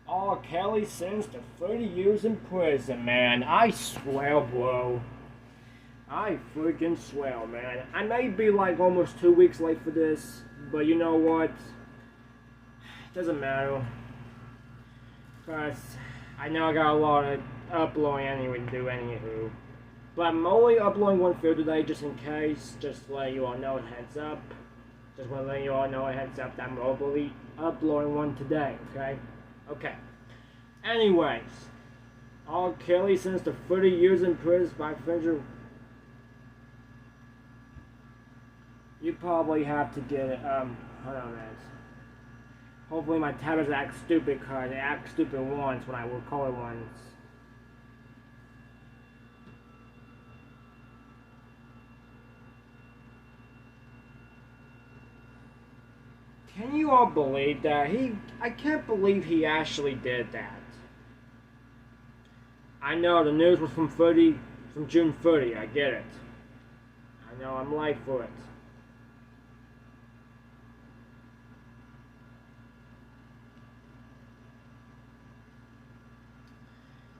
R. Kelly sentenced to 30 years in prison, man. I swear, bro. I freaking swear, man. I may be like almost 2 weeks late for this, but you know what? It doesn't matter. Because I know I got a lot of uploading anyway to do anywho. But I'm only uploading one video today just in case. Just to let you all know, heads up. Just want to let you all know a heads up that I'm probably uploading one today, okay? Okay. Anyways, R. Kelly sentenced to 30 years in prison by federal. You probably have to get it. Hold on, guys. Hopefully my tablets act stupid because they act stupid once when I record once. Can you all believe that? I can't believe he actually did that. I know the news was from June 30, I get it. I know I'm late for it.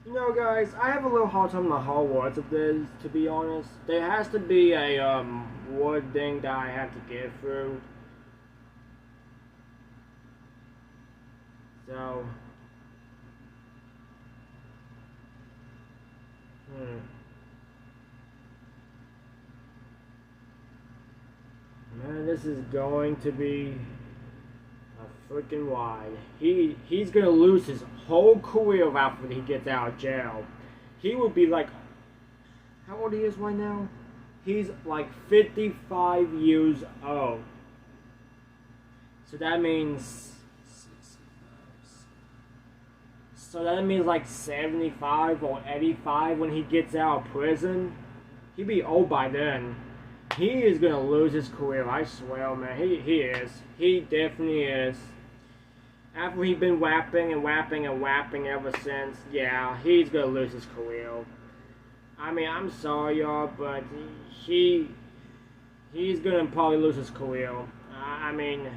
You know, guys, I have a little hard time on the whole words of this, to be honest. There has to be a word thing that I have to get through. So, man, this is going to be a freaking ride. He's gonna lose his whole career after he gets out of jail. He will be like, how old he is right now? He's like 55 years old. So that means. So that means like 75 or 85 when he gets out of prison. He'll be old by then. He is gonna lose his career, I swear, man. He is. He definitely is. After he's been rapping and rapping and rapping ever since, yeah, he's gonna lose his career. I mean, I'm sorry, y'all, but he's gonna probably lose his career. I mean,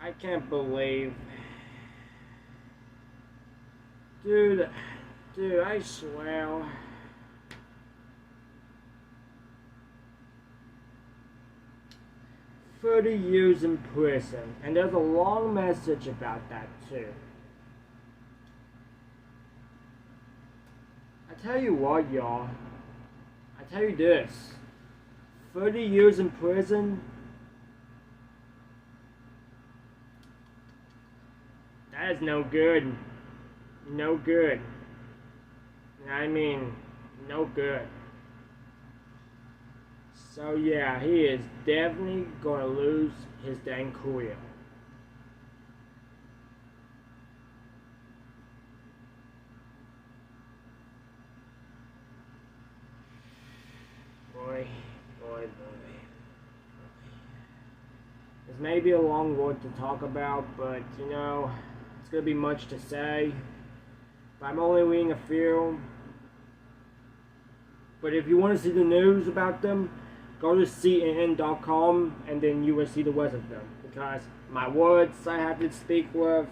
I can't believe, dude, I swear. "30 years in prison," and there's a long message about that too. I tell you what, y'all. I tell you this: 30 years in prison. That is no good. No good. I mean, no good. So yeah, he is definitely gonna lose his dang career. Boy. This may be a long word to talk about, but you know, it's gonna be much to say. But I'm only reading a few. But if you want to see the news about them, go to CNN.com and then you will see the rest of them. Because my words I have to speak with,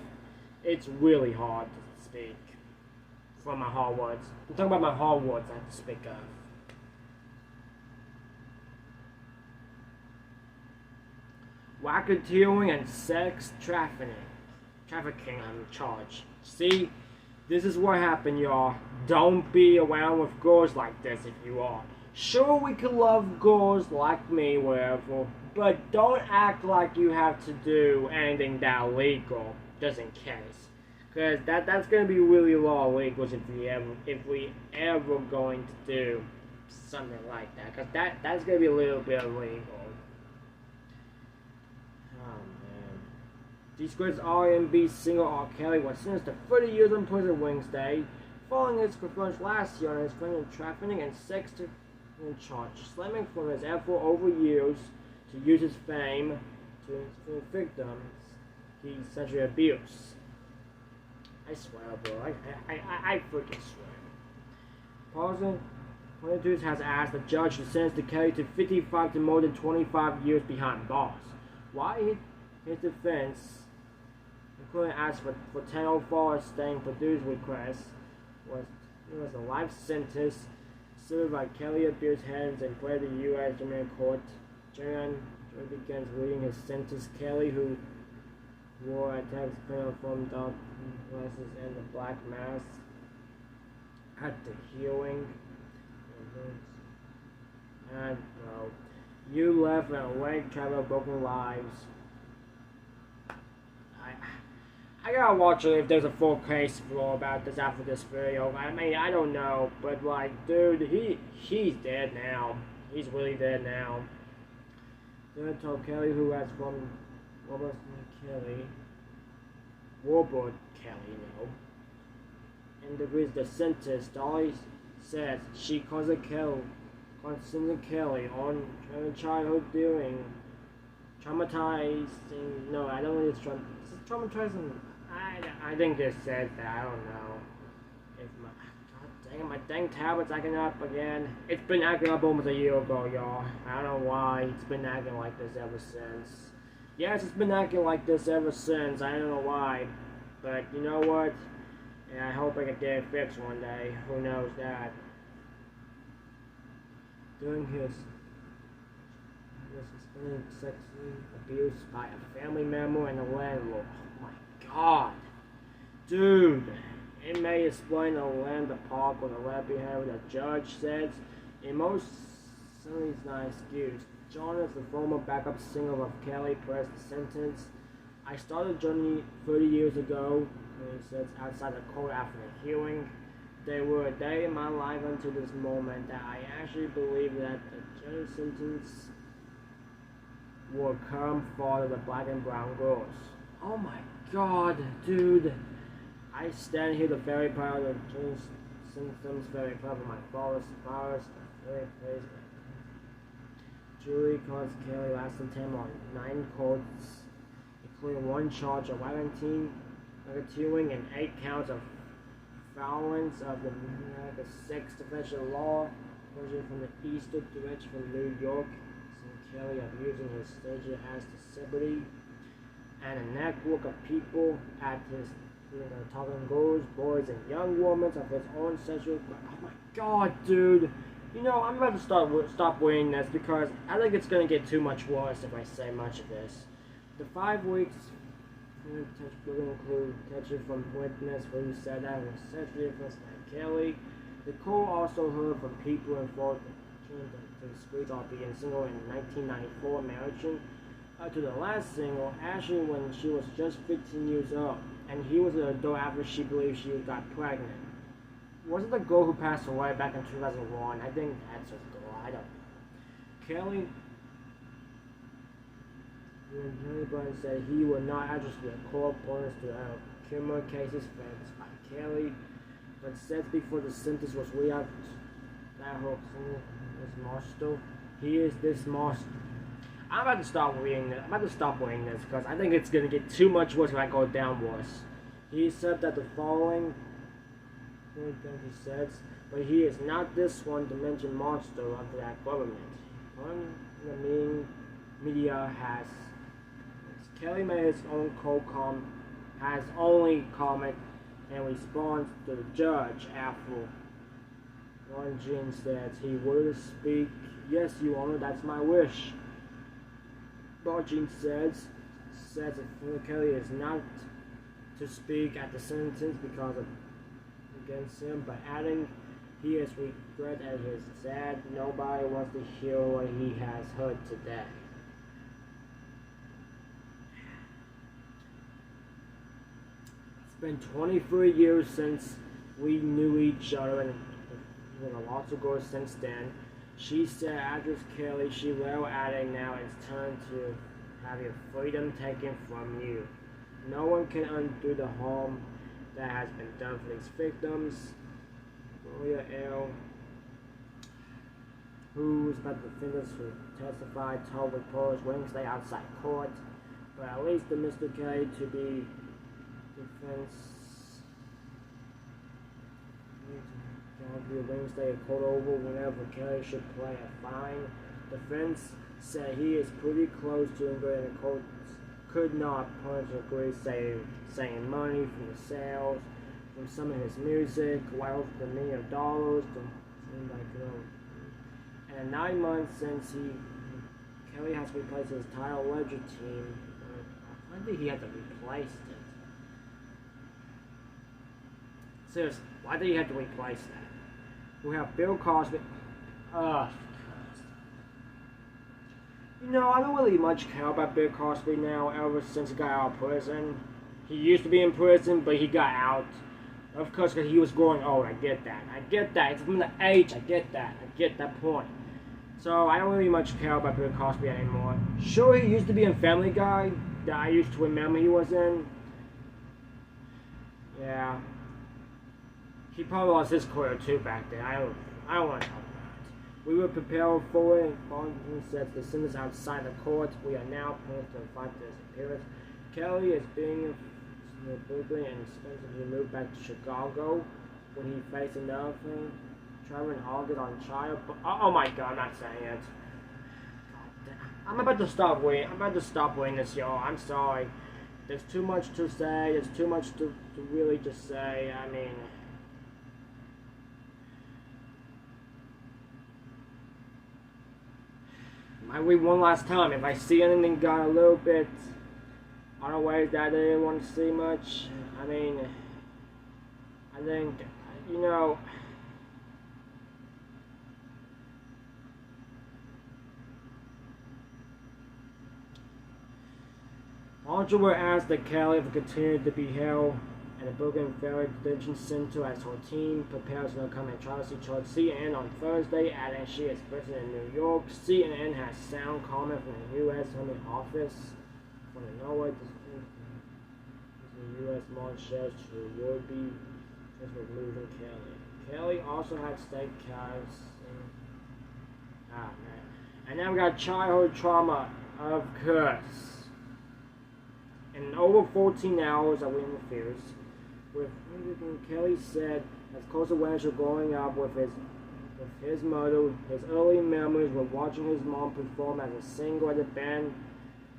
it's really hard to speak from my hard words. I'm talking about my hard words I have to speak of. Racketeering and sex trafficking. I'm charged. See, this is what happened, y'all. Don't be around with girls like this if you are. Sure, we can love girls like me, whatever, but don't act like you have to do anything that illegal, just in case. Cause that's gonna be really law illegals if we ever going to do something like that. Cause that's gonna be a little bit illegal. Disgraced R&B singer R. Kelly was sentenced to 30 years in prison Wednesday, following his confession last year on his claim of trafficking and sex charge, stemming from his effort over years to use his fame to victims he sexually abused. I swear, bro. I freaking swear. President Clinton has asked the judge to sentence the Kelly to 55 to more than 25 years behind bars. Why his defense including asked for 1004 staying produced requests. Was It was a life sentence served by Kelly abused hands and fled the U.S. Supreme Court. John begins reading his sentence. Kelly, who wore a taxpayer uniform, dark glasses, and a black mask at the hearing. And bro, you left and awake, travel broken lives. I gotta watch it if there's a full case flow about this after this video. I mean, I don't know, but like, dude, he's dead now. He's really dead now. Then told Kelly, who has from Robert Kelly, and agrees the sentence. Dolly says she calls Kelly on childhood doing traumatizing. No, I don't think it's traumatizing. I think it said that. I don't know. If my dang tablet's acting up again. It's been acting up almost a year ago, y'all. I don't know why. It's been acting like this ever since. Yes, it's been acting like this ever since. I don't know why. But you know what? And I hope I can get it fixed one day. Who knows that? During his suspended sexually abused by a family member and a landlord. Oh my god. Dude. It may explain the land the park or the lab behavior, the judge says. In most certainly is not excused. John is the former backup singer of Kelly pressed the sentence. I started a journey 30 years ago, he says, outside the court after the hearing. There were a day in my life until this moment that I actually believed that the judge's sentence would come for the black and brown girls. Oh my god, dude. I stand here the very proud of James symptoms, very proud of my father's powers, very praised. Jury calls Kelly last attempt on 9 courts, including 1 charge of racketeering and 8 counts of violence of the 6th offensive law, version from the Eastern Direction from New York, St. Kelly abusing his stature as the celebrity, and a network of people at his talking girls, boys, and young women of his own sexual. Oh my god, dude! You know, I'm about to stop wearing this because I think it's gonna get too much worse if I say much of this. The 5 weeks will include catching from witness who said that was sexually offensive by Kelly. The court also heard from people involved in the streets of being single in 1994, marrying to the last single, Ashley, when she was just 15 years old. And he was an adult after she believed she got pregnant. Was it the girl who passed away back in 2001? I think that's her girl. I don't know. Kelly Burns said he would not address the court points to criminal cases faced by Kelly, but said before the sentence was read out that her was monster. He is this monster. I'm about to stop reading this. I'm about to stop reading this because I think it's gonna get too much worse if I go down worse. He said that the following, he says, but he is not this one-dimension monster of that government. One the media has. Kelly made his own has only comment and response to the judge after. One Jin says he will speak. Yes, Your Honor, that's my wish. Bargin says that Kelly is not to speak at the sentence because of against him, but adding he is regret at his sad. Nobody wants to hear what he has heard today. It's been 23 years since we knew each other, and a lot to go since then. She said, actress Kelly, she will adding, now it's time to have your freedom taken from you. No one can undo the harm that has been done for these victims. Maria L., who's about the defendants who testified, told reporters Wednesday outside court, but at least the Mr. K to be defense. Wednesday a court over whenever Kelly should play a fine. Defense said he is pretty close to getting a could not perfectly saying money from the sales, from some of his music, well the $1 million to seem like and in 9 months since Kelly has replaced his title ledger team. When did he have to replace it? Seriously, why did he have to replace that? We have Bill Cosby. You know, I don't really much care about Bill Cosby now, ever since he got out of prison. He used to be in prison, but he got out. Of course, because he was growing old. I get that. I get that. It's from the age. I get that. I get that point. So, I don't really much care about Bill Cosby anymore. Sure, he used to be in Family Guy, that I used to remember he was in. Yeah. He probably lost his career too back then. I don't want to talk about it. We were prepared for it, and Baldwin said the sentence outside the court. We are now planning to fight this appearance. Kelly is being brutally and expensively moved back to Chicago when he faced another thing. Trevor and August on trial. Oh my god, I'm not saying it. I'm about to stop waiting. I'm about to stop waiting this, y'all. I'm sorry. There's too much to say. There's too much to really just say. I mean, I read one last time. If I see anything got a little bit other ways that I didn't want to see much, I mean, I think, you know, Audrey will ask that Kelly will continue to be held at the Brooklyn Ferry Detention Center as her team prepares for coming trial. She told CNN on Thursday, adding she is present in New York. CNN has sound comment from the U.S. Home Office from the Norway the U.S. Marshals to would be removing Kelly. Kelly also had state cards. Man. And now we got childhood trauma, of course. In over 14 hours of interviews with Kelly said as close awareness of growing up with his mother, his early memories were watching his mom perform as a singer at a band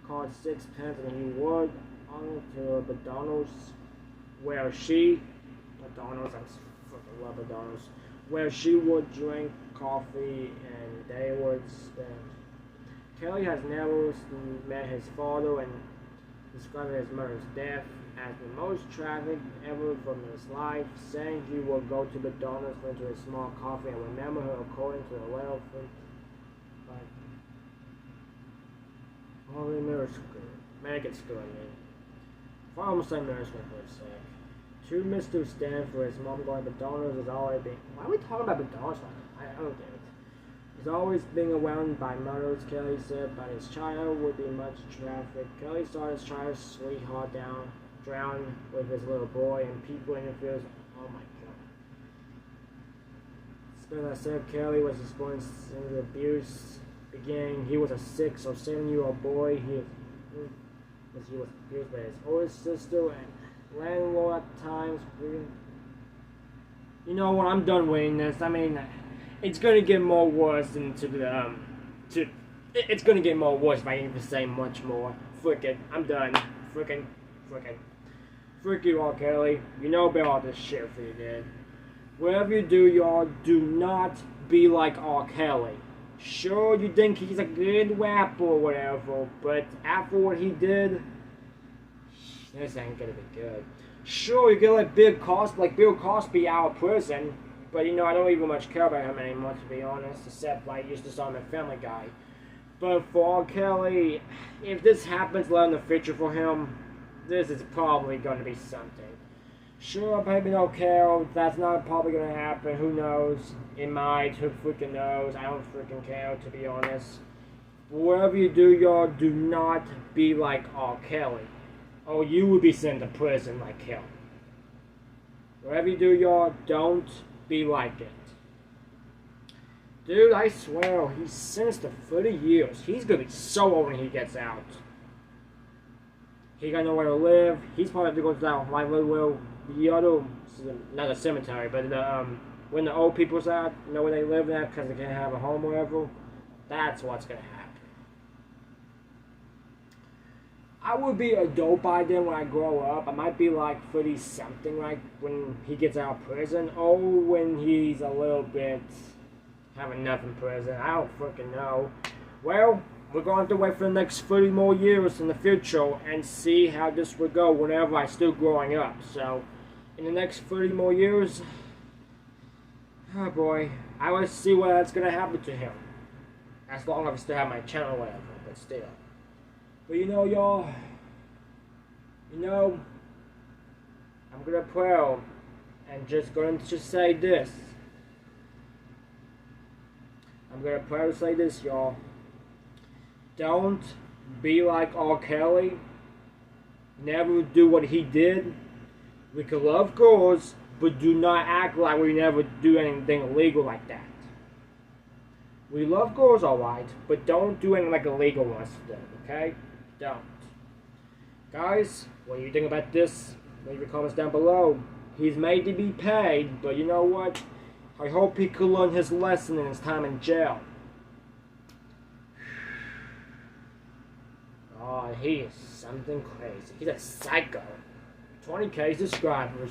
called Sixpence, and he worked on to McDonald's where she where she would drink coffee and they would spend. Kelly has never met his father and describing his mother's death as the most tragic ever from his life, saying he would go to McDonald's for into a small coffee and remember her according to a letter from Holy Medical School, I mean. If I almost say middle school for a sec. To Mr. Stanford, his mom going to McDonald's has always been. Why are we talking about McDonald's right now? I don't get it. He's always being around by mothers, Kelly said, but his child would be much traffic. Kelly saw his child's sweetheart drown with his little boy, and people interferes. Oh my god. Spiller said Kelly was experiencing abuse beginning. He was a 6 or 7-year-old boy. He was abused by his older sister and landlord at times. You know what? I'm done waiting this. I mean, it's gonna get more worse into the it's gonna get more worse if I even say much more. Frick it. I'm done. Frickin'. Frick you all, Kelly. You know about all this shit that you did. Whatever you do, y'all, do not be like R. Kelly. Sure, you think he's a good rapper or whatever, but after what he did, this ain't gonna be good. Sure, you get like Bill Cosby out of prison, but you know, I don't even much care about him anymore, to be honest, except like I used to saw him in Family Guy. But for R. Kelly, if this happens later in the future for him, this is probably going to be something. Sure, maybe don't care. That's not probably going to happen. Who knows? It might. Who freaking knows? I don't freaking care, to be honest. But whatever you do, y'all, do not be like R. Kelly. Or you will be sent to prison like him. Whatever you do, y'all, don't be like it. Dude, I swear, he's sentenced to 30 years. He's going to be so old when he gets out. He got nowhere to live. He's probably have to go to that like little the other, not a cemetery, but the when the old people's at, you know where they live at because they can't have a home or whatever. That's what's gonna happen. I will be adult by then when I grow up. I might be like 30 something, like when he gets out of prison, or when he's a little bit have enough in prison. I don't freaking know. Well, we're going to wait for the next 30 more years in the future and see how this will go whenever I'm still growing up. So, in the next 30 more years, oh boy, I will see what's going to happen to him. As long as I still have my channel or whatever, but still. But you know, y'all, I'm going to pray and just going to say this. I'm going to pray to say this, y'all. Don't be like R. Kelly. Never do what he did. We can love girls, but do not act like we never do anything illegal like that. We love girls, alright, but don't do anything like illegal ones to them, okay? Don't. Guys, what do you think about this? Leave your comments down below. He's made to be paid, but you know what? I hope he could learn his lesson in his time in jail. Oh, he is something crazy. He's a psycho. 20K subscribers.